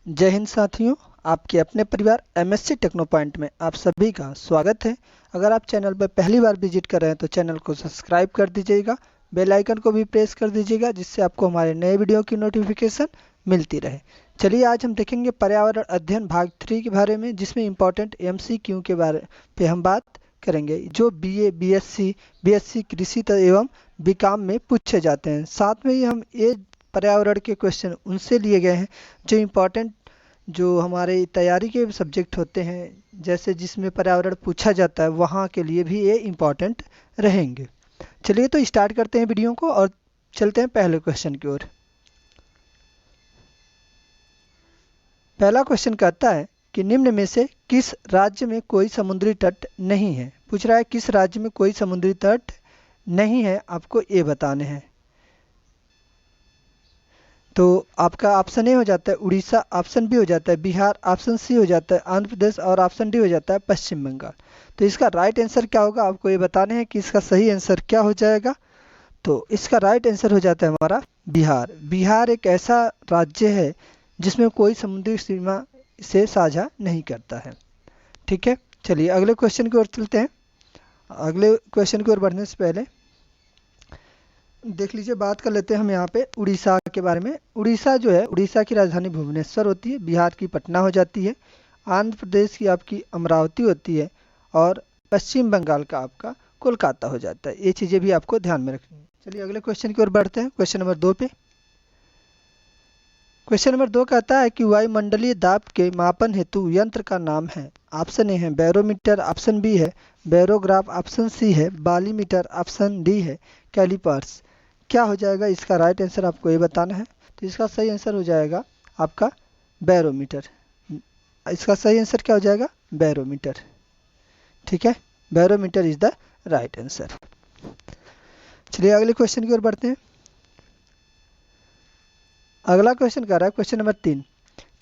जय हिंद साथियों, आपके अपने परिवार एमएससी टेक्नो पॉइंट में आप सभी का स्वागत है। अगर आप चैनल पर पहली बार विजिट कर रहे हैं तो चैनल को सब्सक्राइब कर दीजिएगा, बेल आइकन को भी प्रेस कर दीजिएगा जिससे आपको हमारे नए वीडियो की नोटिफिकेशन मिलती रहे। चलिए आज हम देखेंगे पर्यावरण अध्ययन भाग 3 के बारे में, जिसमें इम्पोर्टेंट एमसीक्यू के बारे पे हम बात करेंगे जो बीए, बीएससी कृषि एवं बीकॉम में पूछे जाते हैं। साथ में ही हम ये पर्यावरण के क्वेश्चन उनसे लिए गए हैं जो इम्पोर्टेंट, जो हमारे तैयारी के सब्जेक्ट होते हैं, जैसे जिसमें पर्यावरण पूछा जाता है वहाँ के लिए भी ये इम्पोर्टेंट रहेंगे। चलिए तो स्टार्ट करते हैं वीडियो को और चलते हैं पहले क्वेश्चन की ओर। पहला क्वेश्चन कहता है कि निम्न में से किस राज्य में कोई समुद्री तट नहीं है। पूछ रहा है किस राज्य में कोई समुद्री तट नहीं है, आपको ये बताने हैं। तो आपका ऑप्शन ए हो जाता है उड़ीसा, ऑप्शन बी हो जाता है बिहार, ऑप्शन सी हो जाता है आंध्र प्रदेश और ऑप्शन डी हो जाता है पश्चिम बंगाल। तो इसका राइट आंसर क्या होगा, आपको ये बताने हैं कि इसका सही आंसर क्या हो जाएगा। तो इसका राइट आंसर हो जाता है हमारा बिहार। बिहार एक ऐसा राज्य है जिसमें कोई समुद्री सीमा से साझा नहीं करता है। ठीक है, चलिए अगले क्वेश्चन की ओर चलते हैं। अगले क्वेश्चन की ओर बढ़ने से पहले देख लीजिए, बात कर लेते हैं हम यहाँ पे उड़ीसा के बारे में। उड़ीसा जो है, उड़ीसा की राजधानी भुवनेश्वर होती है, बिहार की पटना हो जाती है, आंध्र प्रदेश की आपकी अमरावती होती है और पश्चिम बंगाल का आपका कोलकाता हो जाता है। ये चीज़ें भी आपको ध्यान में रखनी है। चलिए अगले क्वेश्चन की ओर बढ़ते हैं, क्वेश्चन नंबर 2 पे। क्वेश्चन नंबर 2 कहता है कि वायुमंडलीय दाब के मापन हेतु यंत्र का नाम है। ऑप्शन ए है बैरोमीटर, ऑप्शन बी है बैरोग्राफ, ऑप्शन सी है बालीमीटर, ऑप्शन डी है कैलिपर्स। क्या हो जाएगा इसका राइट आंसर, आपको ये बताना है। तो इसका सही आंसर हो जाएगा आपका बैरोमीटर। इसका सही आंसर क्या हो जाएगा, बैरोमीटर। ठीक है, barometer is the right answer. चलिए अगले क्वेश्चन की ओर बढ़ते हैं। अगला क्वेश्चन कह रहा है, क्वेश्चन नंबर 3,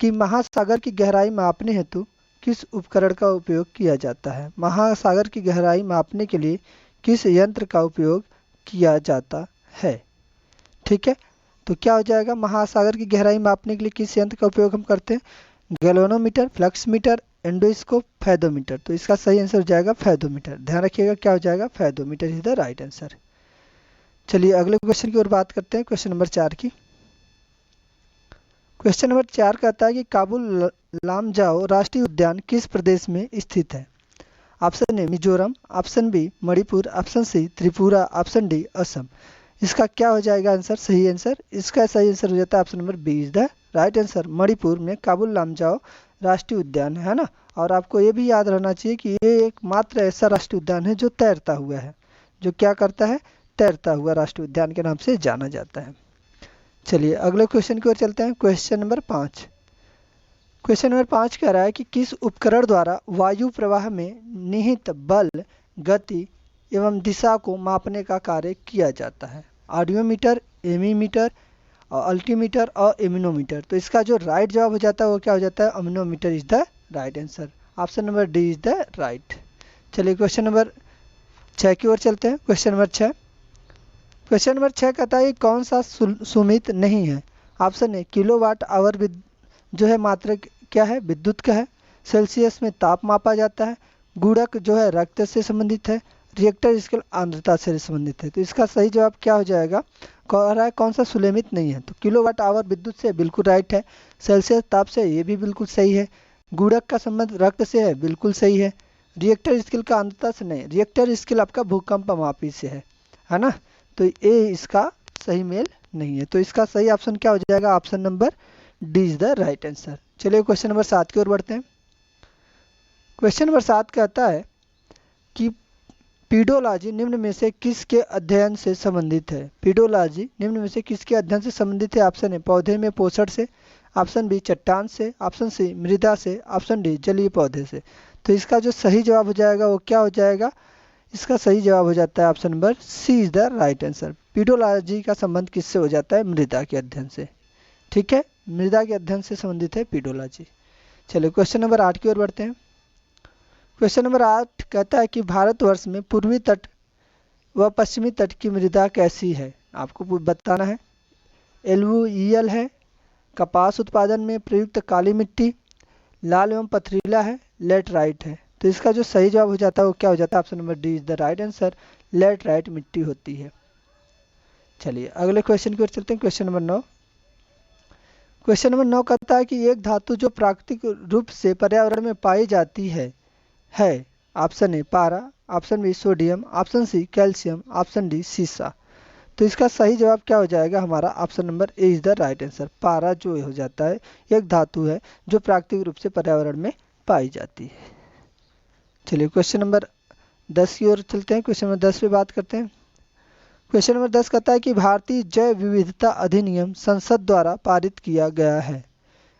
कि महासागर की गहराई मापने हेतु किस उपकरण का उपयोग किया जाता है। महासागर की गहराई मापने के लिए किस यंत्र का उपयोग किया जाता है। ठीक है, तो क्या हो जाएगा, महासागर की गहराई मापने के लिए किस यंत्र का उपयोग हम करते हैं। Galvanometer, fluxmeter, endoscope, fathometer. तो इसका सही आंसर हो जाएगा फैदोमीटर। ध्यान रखिएगा क्या हो जाएगा, fathometer is the right answer. चलिए अगले क्वेश्चन की ओर बात करते हैं, क्वेश्चन नंबर 4 की। क्वेश्चन नंबर 4 कहता है कि काबुल लामजाओ राष्ट्रीय उद्यान किस प्रदेश में स्थित है। Option A Mizoram, option B Manipur, option C Tripura, option D Assam. इसका क्या हो जाएगा आंसर, सही आंसर। इसका सही आंसर हो जाता है option number B is the right answer. Manipur में काबुल लामजाओ राष्ट्रीय उद्यान है ना। और आपको ये भी याद रहना चाहिए कि ये एकमात्र ऐसा राष्ट्रीय उद्यान है जो तैरता हुआ है, जो क्या करता है, तैरता हुआ राष्ट्रीय उद्यान के नाम से जाना जाता है। चलिए अगले क्वेश्चन की ओर चलते हैं, क्वेश्चन नंबर 5। क्वेश्चन नंबर 5 कह रहा है कि किस उपकरण द्वारा वायु प्रवाह में निहित बल, गति एवं दिशा को मापने का कार्य किया जाता है। ऑडियोमीटर, एमीमीटर, अल्टीमीटर और एमिनोमीटर। तो इसका जो राइट जवाब हो जाता है वो क्या हो जाता है, anemometer is the right answer. Option number D is the right. चलिए क्वेश्चन नंबर 6 की ओर चलते हैं, क्वेश्चन नंबर 6। क्वेश्चन नंबर 6 कहता है कौन सा सुमित नहीं है। ऑप्शन ए किलोवाट आवर जो है मात्रक क्या है, विद्युत का है। सेल्सियस में ताप मापा जाता है। गुणक जो है रक्त से संबंधित है। रिएक्टर स्केल आर्द्रता से संबंधित है। तो इसका सही जवाब क्या हो जाएगा, कह रहा है कौन सा सुलेमित नहीं है। तो किलोवाट आवर विद्युत से बिल्कुल राइट है। सेल्सियस ताप से ये भी बिल्कुल सही है। गुणक का संबंध रक्त से है, बिल्कुल सही है। रिएक्टर स्केल का आर्द्रता से नहीं, रिएक्टर स्केल आपका भूकंप मापी से है ना। तो ये इसका सही मेल नहीं है। तो इसका सही ऑप्शन क्या हो जाएगा, option number D is the right answer. चलिए क्वेश्चन नंबर 7 की ओर बढ़ते हैं। क्वेश्चन नंबर 7 कहता है कि पीडोलॉजी निम्न में से किसके अध्ययन से संबंधित है। पीडोलॉजी निम्न में से किसके अध्ययन से संबंधित है। ऑप्शन ए पौधे में पोषण से, ऑप्शन बी चट्टान से, ऑप्शन सी मृदा से, ऑप्शन डी जलीय पौधे से। तो इसका जो सही जवाब हो जाएगा वो क्या हो जाएगा, इसका सही जवाब हो जाता है option number C is the right answer. Pedology का संबंध किससे हो जाता है, मृदा के अध्ययन से। ठीक है, मृदा के अध्ययन से संबंधित है पीडोलॉजी। चलिए क्वेश्चन नंबर 8 की ओर बढ़ते हैं। क्वेश्चन नंबर 8 कहता है कि भारतवर्ष में पूर्वी तट व पश्चिमी तट की मृदा कैसी है। आपको बताना है। एलुवियल है, कपास उत्पादन में प्रयुक्त काली मिट्टी लाल एवं पथरीला है, लेटराइट है। तो इसका जो सही जवाब हो जाता है वो क्या हो जाता है? Option number D is the right answer, laterite मिट्टी होती है। चलिए अगले क्वेश्चन की ओर चलते हैं। Question number 9। क्वेश्चन नंबर 9 कहता है कि एक धातु जो प्राकृतिक रूप से पर्यावरण में पाई जाती है ऑप्शन ए पारा, option B sodium, option C calcium, option D सीसा। तो इसका सही जवाब क्या हो जाएगा हमारा? Option number A is the right answer. पारा जो हो जाता है एक धातु है जो प्राकृतिक रूप से पर्यावरण में पाई जाती है। चलिए क्वेश्चन नंबर 10 की ओर चलते हैं। क्वेश्चन नंबर 10 पे बात करते हैं। क्वेश्चन नंबर 10 कहता है कि भारतीय जैव विविधता अधिनियम संसद द्वारा पारित किया गया है।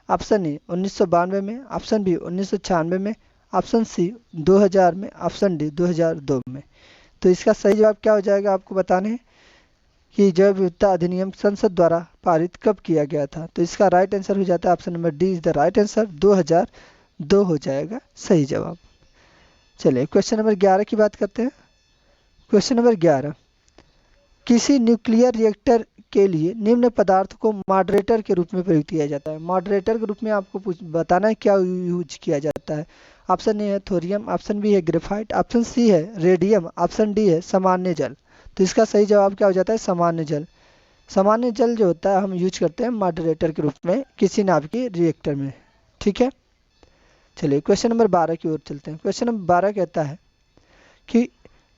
ऑप्शन ए 1992 में, ऑप्शन बी 1996 में, ऑप्शन सी 2000 में, ऑप्शन डी 2002 में। तो इसका सही जवाब क्या हो जाएगा आपको बताने हैं कि जैव विविधता अधिनियम संसद द्वारा पारित कब किया गया था। तो इसका राइट आंसर हो जाता है option number D is the right answer, 2002 हो जाएगा सही जवाब। चलिए क्वेश्चन नंबर 11 की बात करते हैं। क्वेश्चन नंबर 11, किसी न्यूक्लियर रिएक्टर के लिए निम्न पदार्थ को मॉडरेटर के रूप में प्रयुक्त किया जाता है। मॉडरेटर के रूप में आपको बताना है क्या यूज किया जाता है। ऑप्शन ए है थोरियम, ऑप्शन बी है ग्रेफाइट, ऑप्शन सी है रेडियम, ऑप्शन डी है सामान्य जल। तो इसका सही जवाब क्या हो जाता है? सामान्य जल। सामान्य जल जो होता है हम यूज करते हैं मॉडरेटर के रूप में किसी नाभिकीय रिएक्टर में। ठीक है, चलिए क्वेश्चन नंबर 12 की ओर चलते हैं। क्वेश्चन नंबर 12 कहता है कि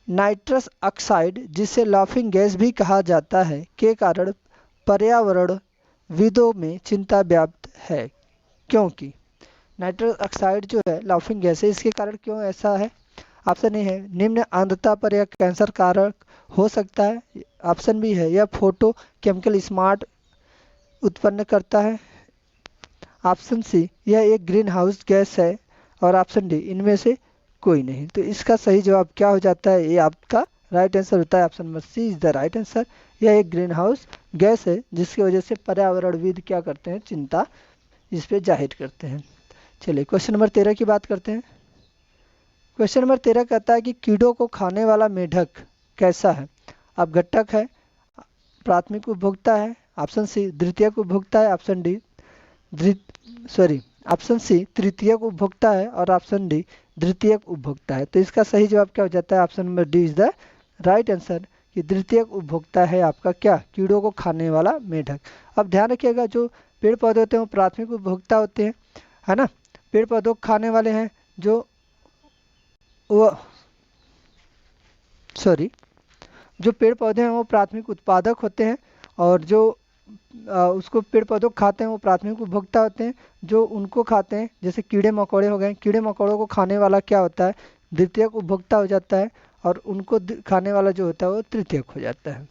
नाइट्रस ऑक्साइड जिसे लाफिंग गैस भी कहा जाता है के कारण पर्यावरणविदों में चिंता व्याप्त है, क्योंकि नाइट्रस ऑक्साइड जो है लाफिंग गैस है, इसके कारण क्यों ऐसा है? ऑप्शन ए है निम्न आंद्रता पर यह कैंसर कारक हो सकता है, ऑप्शन बी है यह फोटो केमिकल स्मार्ट उत्पन्न करता है, ऑप्शन सी यह एक ग्रीन हाउस गैस है, और ऑप्शन डी इनमें से कोई नहीं। तो इसका सही जवाब क्या हो जाता है? ये आपका राइट आंसर होता है option number C is the right answer. यह एक ग्रीन हाउस गैस है जिसकी वजह से पर्यावरणविद क्या करते हैं? चिंता इस पे जाहिर करते हैं। चलिए क्वेश्चन नंबर 13 की बात करते हैं। क्वेश्चन नंबर 13 कहता है कि कीड़ों को खाने वाला मेढक कैसा है? अपघटक है, प्राथमिक उपभोक्ता है, ऑप्शन सी द्वितीयक उपभोक्ता है, ऑप्शन डी ऑप्शन सी तृतीयक उपभोक्ता है, और ऑप्शन डी द्वितीयक उपभोक्ता है। तो इसका सही जवाब क्या हो जाता है? Option number D is the right answer कि द्वितीयक उपभोक्ता है आपका क्या? कीड़ों को खाने वाला मेढक। अब ध्यान रखिएगा जो पेड़ पौधे होते हैं वो प्राथमिक उपभोक्ता होते हैं, है ना। पेड़ पौधों को खाने वाले हैं जो जो पेड़ पौधे हैं वो प्राथमिक उत्पादक होते हैं, और जो उसको पेड़ पौधों को खाते हैं वो प्राथमिक उपभोक्ता होते हैं। जो उनको खाते हैं जैसे कीड़े मकोड़े हो गए, कीड़े मकोड़ों को खाने वाला क्या होता है? द्वितीयक उपभोक्ता हो जाता है, और उनको खाने वाला जो होता है वो तृतीयक हो जाता है।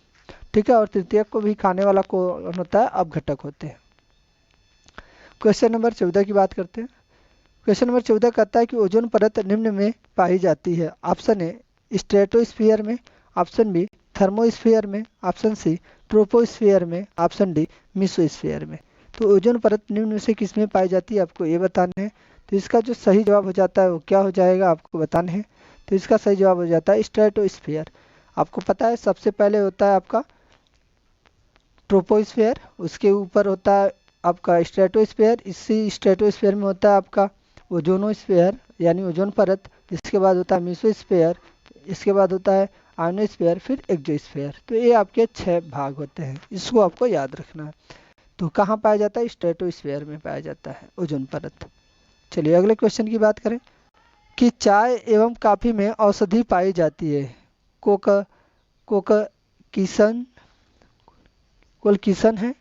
ठीक है, और तृतीयक को भी खाने वाला कौन होता है? अपघटक होते हैं। क्वेश्चन नंबर 14 की बात करते हैं। क्वेश्चन नंबर 14 कहता है कि ओजोन परत निम्न में पाई जाती है। ऑप्शन ए स्ट्रेटोस्फीयर में, ऑप्शन बी थर्मोस्फीयर में, ऑप्शन सी ट्रोपोस्फीयर में, ऑप्शन डी मेसोस्फीयर में। तो ओजोन परत निम्न में से किस में पाई जाती है आपको ये बताना है। तो इसका जो सही जवाब हो जाता है वो क्या हो जाएगा आपको बताना है। तो इसका सही जवाब हो जाता है स्ट्रेटोस्फीयर। आपको पता है सबसे पहले होता है आपका ट्रोपोस्फीयर, उसके ऊपर होता है आपका स्ट्रेटोस्फीयर, इसी स्ट्रेटोस्फीयर में होता है आपका ओजोनोस्फीयर यानी ओजोन परत, इसके बाद होता है मेसोस्फीयर, इसके बाद होता है आयनोस्फीयर, फिर एक्सोस्फीयर। तो ये आपके 6 भाग होते हैं, इसको आपको याद रखना है। तो कहाँ पाया जाता है? स्ट्रेटोस्फीयर में पाया जाता है ओजोन परत। चलिए अगले क्वेश्चन की बात करें कि चाय एवं कॉफी में औषधि पाई जाती है। कोलकिसन है,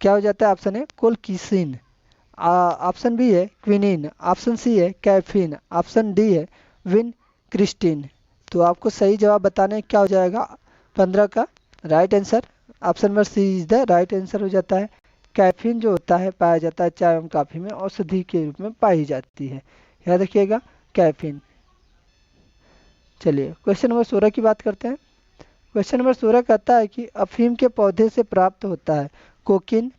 क्या हो जाता है? ऑप्शन है कोलकिसिन, ऑप्शन बी है क्विनिन, ऑप्शन सी है कैफीन, ऑप्शन डी है विन क्रिस्टीन। तो आपको सही जवाब बताने हैं क्या हो जाएगा 15 का right answer. Option number C is the right answer हो जाता है। कैफीन जो होता है पाया जाता है चाय एवं कॉफी में, औषधि के रूप में पाई जाती है, याद रखिएगा कैफीन। चलिए क्वेश्चन नंबर 16 की बात करते हैं। क्वेश्चन नंबर 16 कहता है कि अफीम के पौधे से प्राप्त होता है कोकीन,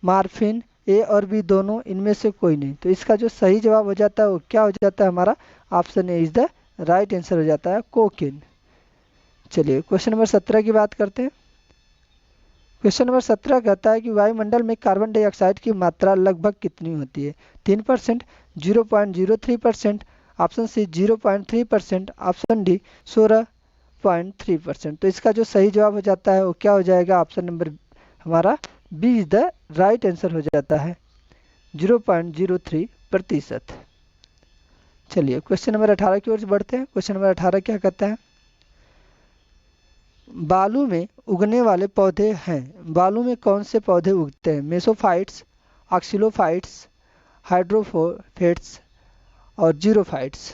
मार्फिन, ए और बी दोनों, इनमें से कोई नहीं। तो इसका जो सही जवाब हो जाता है वो क्या हो जाता है हमारा? Option A is the right answer हो जाता है कोकीन। चलिए क्वेश्चन नंबर 17 की बात करते हैं। क्वेश्चन नंबर 17 कहता है कि वायुमंडल में कार्बन डाइऑक्साइड की मात्रा लगभग कितनी होती है? 3%, 0.03%, ऑप्शन सी 0.3%, ऑप्शन डी 16.3%। तो इसका जो सही जवाब हो जाता है वो क्या हो जाएगा? ऑप्शन नंबर हमारा B is the right answer हो जाता है, 0.03%। चलिए क्वेश्चन नंबर 18 की ओर बढ़ते हैं। क्वेश्चन नंबर 18 क्या कहता है? बालू में उगने वाले पौधे हैं। बालू में कौन से पौधे उगते हैं? मेसोफाइट्स, ऑक्सिलोफाइट्स, हाइड्रोफोफेट्स और जीरोफाइट्स।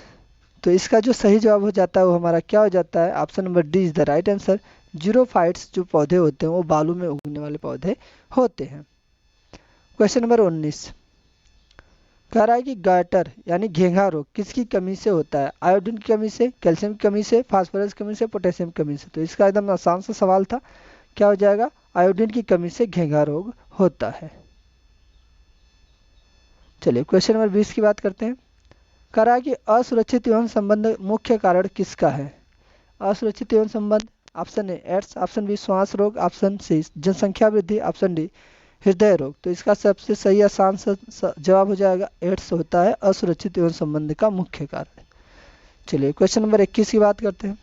तो इसका जो सही जवाब हो जाता है वो हमारा क्या हो जाता है? Option number D is the right answer. Xerophytes जो पौधे होते हैं वो बालू में उगने वाले पौधे होते हैं। क्वेश्चन नंबर 19 कह रहा है कि गटर यानी घेंघा रोग किसकी कमी से होता है? आयोडीन की कमी से, कैल्शियम की कमी से, फास्फोरस की कमी से, पोटेशियम की कमी से। तो इसका एकदम आसान सा सवाल था, क्या हो जाएगा? आयोडीन की कमी से घेंघा रोग होता है। चलिए क्वेश्चन नंबर 20 की बात करते हैं। कह रहा है कि असुरक्षित यौन संबंध मुख्य कारण किसका है? असुरक्षित यौन संबंध, option A AIDS, option B श्वास रोग, ऑप्शन सी जनसंख्या वृद्धि, ऑप्शन डी हृदय रोग। तो इसका सबसे सही आसान जवाब हो जाएगा एड्स होता है असुरक्षित यौन संबंध का मुख्य कारण। चलिए क्वेश्चन नंबर 21 की बात करते हैं।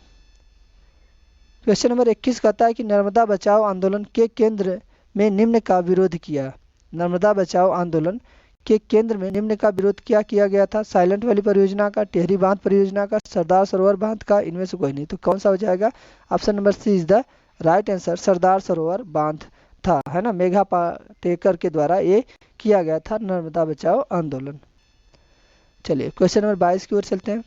क्वेश्चन नंबर 21 कहता है कि नर्मदा बचाओ आंदोलन के केंद्र में निम्न का विरोध किया। नर्मदा बचाओ आंदोलन के केंद्र में निम्न का विरोध क्या किया गया था? साइलेंट वैली परियोजना का, टिहरी बांध परियोजना का, सरदार सरोवर बांध का, इनमें से कोई नहीं। तो कौन सा हो जाएगा? Option number C is the right answer, Sardar Sarovar बांध था, है ना। मेघा पाटेकर के द्वारा ये किया गया था नर्मदा बचाओ आंदोलन। चलिए क्वेश्चन नंबर 22 की ओर चलते हैं।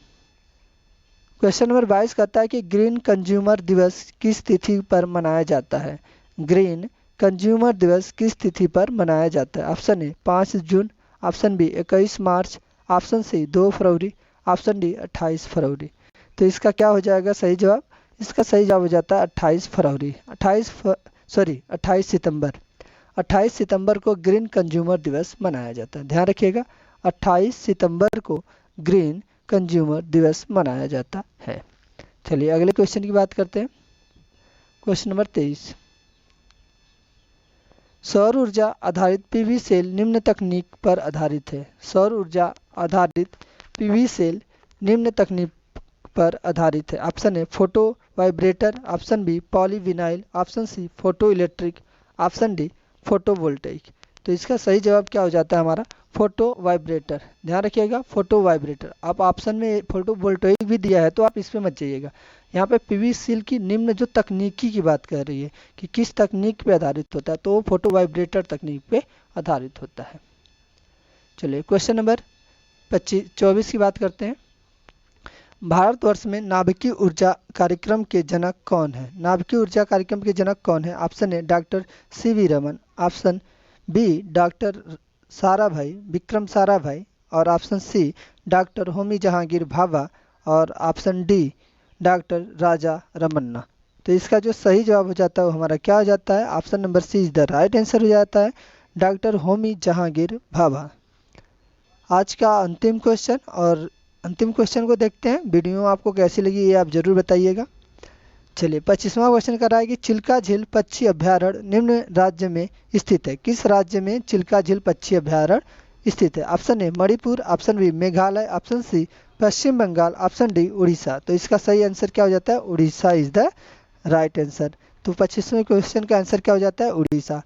क्वेश्चन नंबर 22 कहता है कि ग्रीन कंज्यूमर दिवस किस तिथि पर मनाया जाता है? ग्रीन कंज्यूमर दिवस किस तिथि पर मनाया जाता है? ऑप्शन ए 5 जून, ऑप्शन बी 21 मार्च, ऑप्शन सी 2 फरवरी, ऑप्शन डी 28 फरवरी। तो इसका क्या हो जाएगा सही जवाब? इसका सही जवाब हो जाता है 28 फरवरी, 28 सितंबर। 28 सितंबर को ग्रीन कंज्यूमर दिवस मनाया जाता है। ध्यान रखिएगा 28 सितंबर को ग्रीन कंज्यूमर दिवस मनाया जाता है। चलिए अगले क्वेश्चन की बात करते हैं। क्वेश्चन नंबर 23 सौर ऊर्जा आधारित पीवी सेल निम्न तकनीक पर आधारित है। सौर ऊर्जा आधारित पीवी सेल निम्न तकनीक पर आधारित है। Option A photo vibrator, option B polyvinyl, option C photoelectric, option D photovoltaic. तो इसका सही जवाब क्या हो जाता है हमारा? Photo vibrator. ध्यान रखिएगा फोटो वाइब्रेटर। आप ऑप्शन में फोटो वोल्टेइक भी दिया है तो आप इस पे मत जाइएगा। यहाँ पे पीवी सेल की निम्न जो तकनीकी की बात कर रही है कि किस तकनीक पे आधारित होता है, तो वो फोटो वाइब्रेटर तकनीक पे आधारित होता है। चलिए क्वेश्चन नंबर 24 की बात करते हैं। भारतवर्ष में नाभिकीय ऊर्जा कार्यक्रम के जनक कौन है? नाभिकीय ऊर्जा कार्यक्रम के जनक कौन है? Option A doctor CV Raman, option B doctor Sarabhai Vikram Sarabhai, और option C doctor Homi Jehangir Bhabha, और option D doctor Raja Ramanna. तो इसका जो सही जवाब हो जाता है वो हमारा क्या हो जाता है? Option number C is the right answer हो जाता है, डॉक्टर होमी जहांगीर भाभा। आज का अंतिम क्वेश्चन, और अंतिम क्वेश्चन को देखते हैं। वीडियो आपको कैसी लगी ये आप जरूर बताइएगा। चलिए 25वां क्वेश्चन कर रहा है कि चिल्का झील पक्षी अभ्यारण्य निम्न राज्य में स्थित है। किस राज्य में चिल्का झील पक्षी अभ्यारण्य स्थित है? Option A Manipur, option B Meghalaya, option C Paschim Bangal, option D Orissa. तो इसका सही आंसर क्या हो जाता है? Orissa is the right answer. तो 25वें क्वेश्चन का आंसर क्या हो जाता है? उड़ीसा।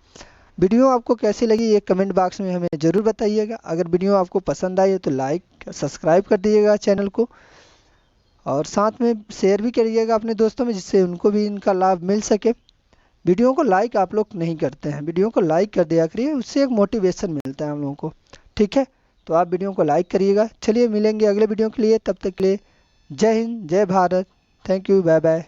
वीडियो आपको कैसी लगी ये कमेंट बॉक्स में हमें ज़रूर बताइएगा। अगर वीडियो आपको पसंद आई हो तो लाइक सब्सक्राइब कर दीजिएगा चैनल को, और साथ में शेयर भी करिएगा अपने दोस्तों में, जिससे उनको भी इनका लाभ मिल सके। वीडियो को लाइक आप लोग नहीं करते हैं, वीडियो को लाइक कर दिया करिए, उससे एक मोटिवेशन मिलता है हम लोगों को। ठीक है, तो आप वीडियो को लाइक करिएगा। चलिए मिलेंगे अगले वीडियो के लिए, तब तक के लिए जय हिंद, जय Bharat, thank you, bye bye.